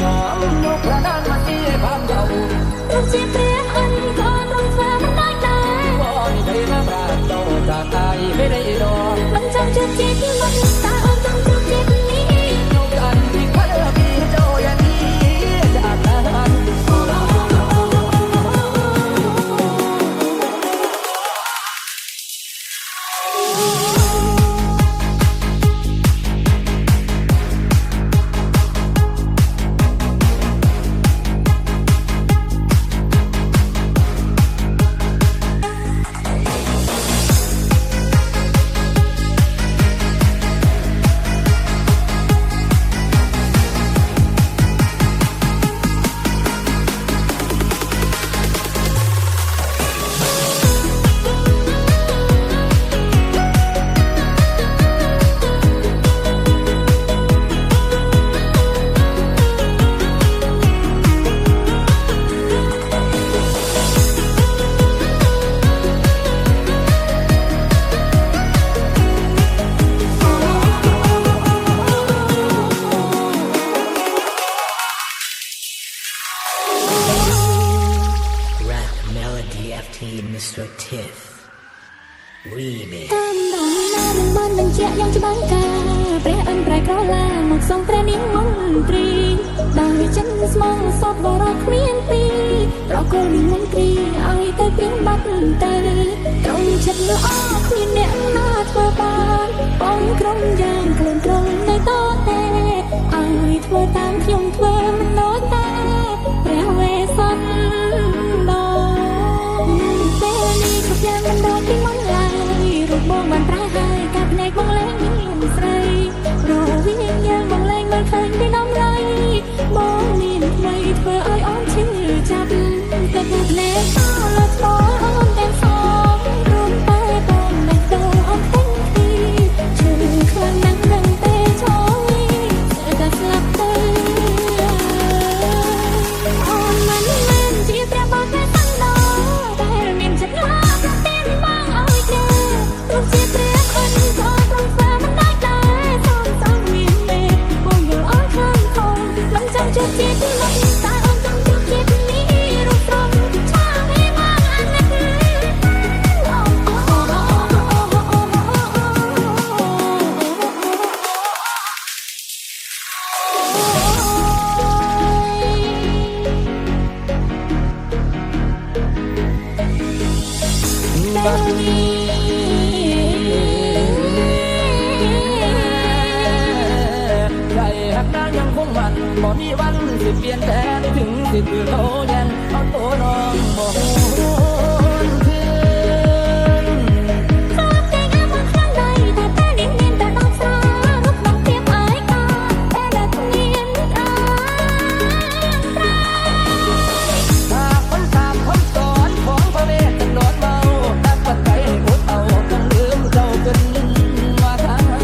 องยกพระนานมาที่ความเก่าลูกเจ็บเรียกอันก่อนรุ่งฟ้ามันได้ตายวอนใครมาปราดเจ้าจะตายไม่ได้ดอกมันจำเจ็บที่มันตาอ่อนจำเจ็บนี้ยกอันที่พัดมีเจ้าอย่านี้จากนั้น Mr. Tiff Remix តាមដងណានឹងបានបញ្ជាក់យ៉ាងច្បាស់កាព្រះអិនប្រែក្រឡាមកសំព្រះនាងមន្ត្រីដោយចិនស្មងសពបរោគ្មានពីប្រគល់នាងមន្ត្រីឲ្យទៅព្រៀងបាត់ទៅត្រង់ចិត្តលអគ្មានអ្នកណាធ្វើបានបងក្រុមយ៉ាងក្លូនក្រុមនៅតតែឲ្យធ្វើតាមខ្ញុំធ្វើមិនដូចតែព្រះវេសន្តិយ៉ាងមិនដូចពីមុនឡើយរូបបងបានប្រែហើយកាប់ភ្នែកបងលែងមានស្រីរវាងយើងបងលែងមើលឃើញពីដំឡៃបងមានថ្មីធ្វើឲ្យអូនឈឺចាប់ទឹកភ្នែកអើលើថ្មអូនទាំងសងរូបបែបបងមិនដូរអូនពេញទីឈឺខ្លាំងណាស់នឹងទេឈរតែស្លាប់ទៅអូនមិនមែនជាព្រះបទតែសន្តាតែមានចិត្ត ลูกเจ็บเรียกคนก่อนรุ่งฟ้ามันได้ตายสองมีเมฆบนอยู่อ้อนข้างคงมันจำเจ็บที่มันตายอ่อนจำเจ็บที่นี้รูปตรงช่างให้มากอันนั้นแบบนี้ยังคงมันบ่มีวันสิเปลี่ยนแปลงถึงสิคือเขายังเอาตัวน้องบ่ฮู้คืนฝากใจงามบนข้างในแต่เนียนแต่ต้องสารูปน้องเตรียมอายกาแต่แบบเนียนอายหากคนถามคำสอนของพระเวทจะโดนเมาตัดปัจจัยให้อดเอาต้องลืมเจ้าเป็นว่าทางเ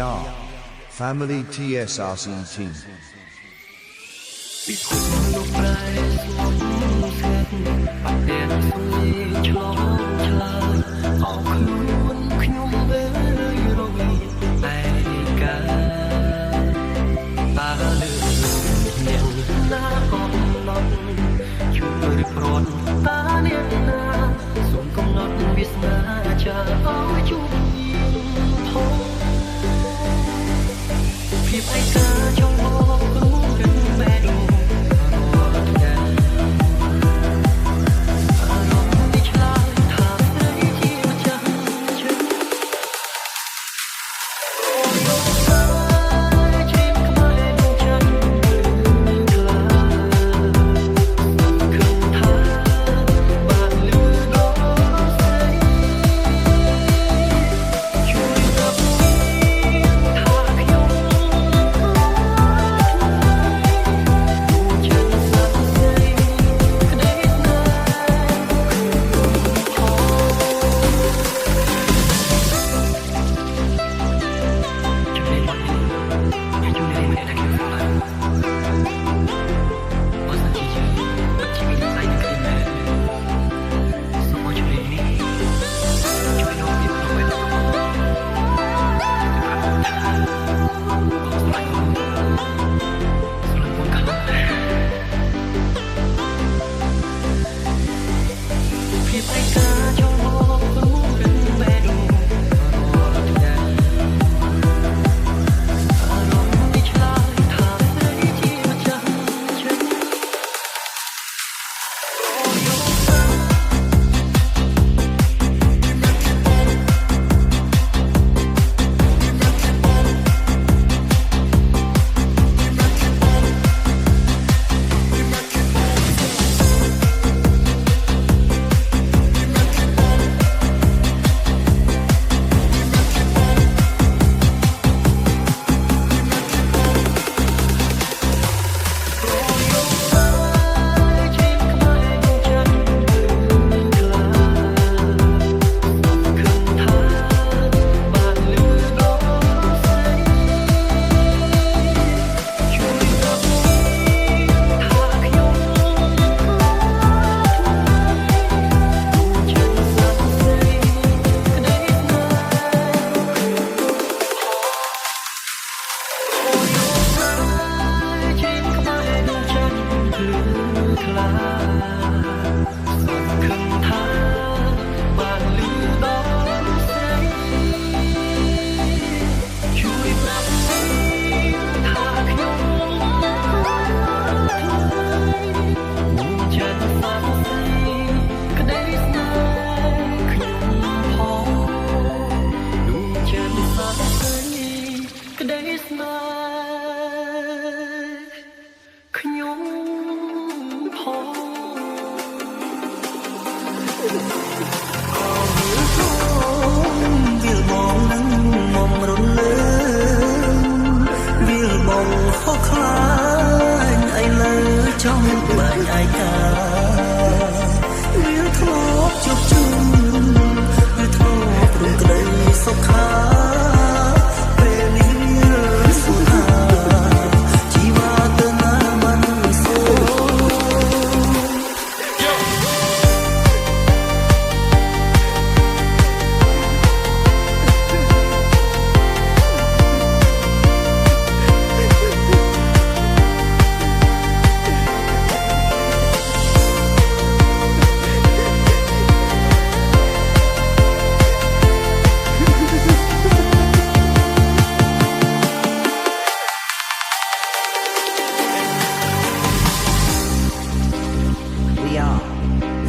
are Family TSRC Team ពីគុំលោកប្រែស្ងប់ស្ងាត់បាត់តែសុយឆ្លងឆ្លើយអោខ្លួនខ្ញុំវិញរវីតែកាតាលឺអ្នកណាកំណត់ជួយប្រត់តាអ្នកណាសូមកំណត់វាសនាចាឲ្យជួបផងភាពឯកាចង់មករួមនឹងបែដូ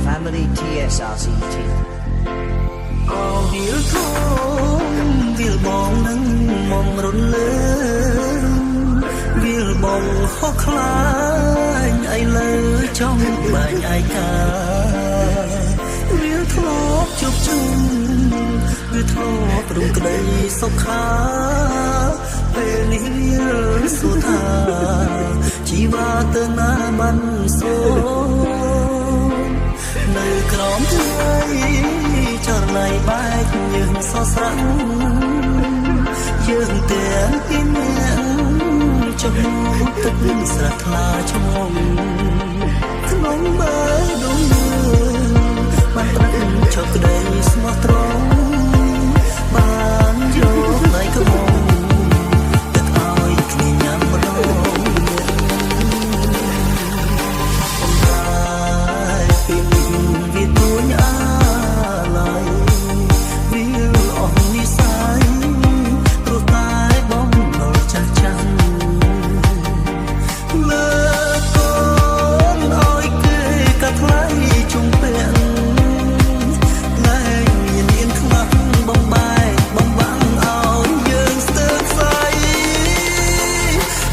Family TSRC Team អោវាលធំវាលបងនឹងមករលឺវាលបងហោះខ្លាញ់អីលើចង់បាញ់ឯកាវាលធ្លាប់ជប់ជុំវាធ្លាប់រំក្តីសុខាពេលនេះវាសួរថាជីវាទៅណាបានសូនៅក្រោមថ្ងៃចរណៃបែកយើងសស្រាំងយ យើងទាំងពីរនាក់ចុះទឹកស្រះថ្លាឈងក្នុងមើលដងបានប្រាក់ចុះក្តីស្មោះត្រង់បានយកដៃក្បោទឹកឲ្យគ្នាញ៉ាំម្ដងពីវាទួញអាឡៃវាអស់និស័យព្រោះតែបងដល់ចាស់ចាស់លើកូនឲ្យគេកាត់ថ្លៃជុំពាក់លែងមានខ្មាស់បំបែកបំបាំងឲ្យយើងស្ទើរខ្សែ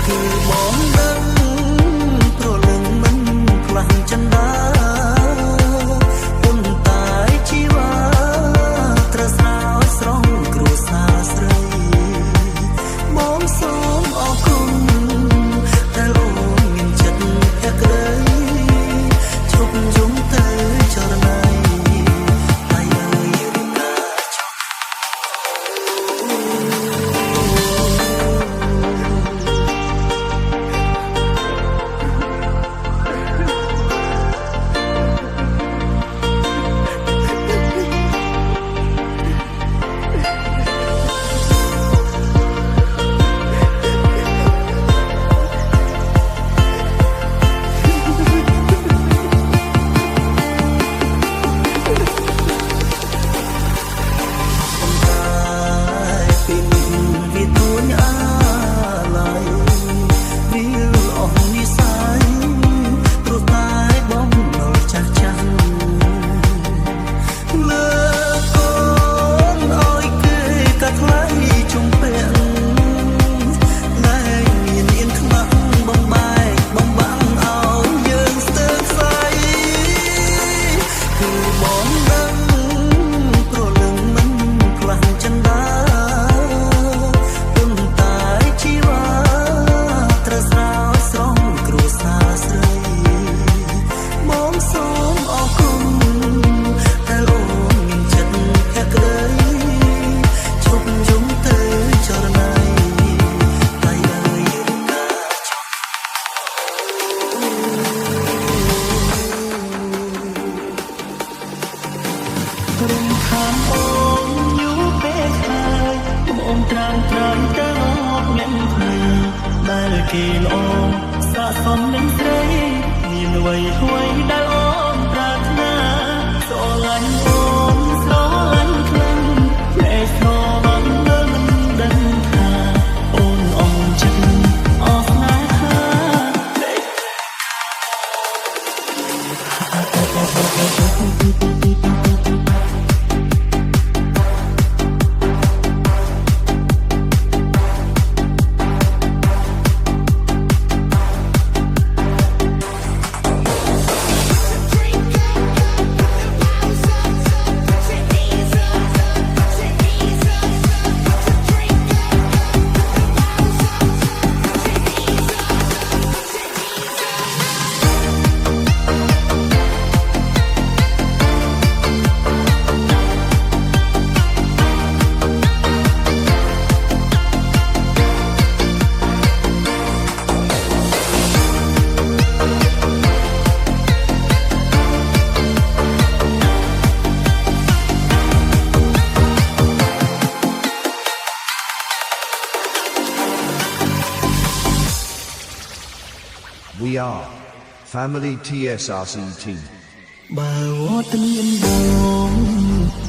គឺបងដឹងព្រលឹងមិនខ្លាំងចិនដាជីវ៉ាត្រូវស្រោចស្រង់គ្រួសារស្រីបងសូមអរគុណតែអូនមានចិត្តភក្តីជប់យំទៅចរណៃហើយយើងណាចង់គេល្អស័ក្តិសមនឹងស្រីមានអ្វីអ្វីដែលអូនប្រាថ្នាស្រឡាញ់អូនស្រឡាញ់ខ្លាំងភ្នែកស្នោបានមើលមិនដឹងថាអូនអងចិត្តអស់ស្នេហា We are Family TSRC Team បើវត្តមានបង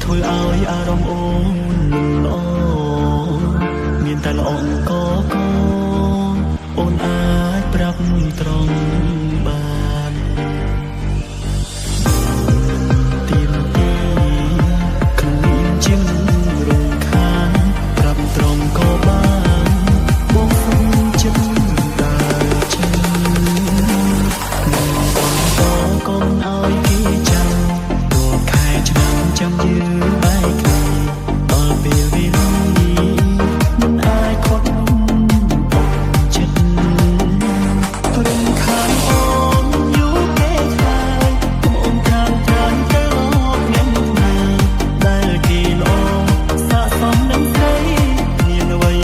ធ្វើឲ្យអារម្មណ៍អូនល្អមានតែល្អអង្គកអូនអាចប្រាប់ត្រង់បានទីនទីគ្មានជាងរំខានប្រាប់ត្រង់ក៏បានបងសុំចិត្តកុំឲ្យគេចាំរាល់ខែឆ្នាំចាំយឺបែកគ្នាដល់ពេលវេលាមិនអាចខត់ចិត្តព្រមខានអូនយូរពេកហើយអូនត្រាំត្រាំទៅមានណាដែលគេល្អស័ក្តិសមនឹងស្រីមានអ្វី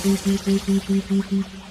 Thank you.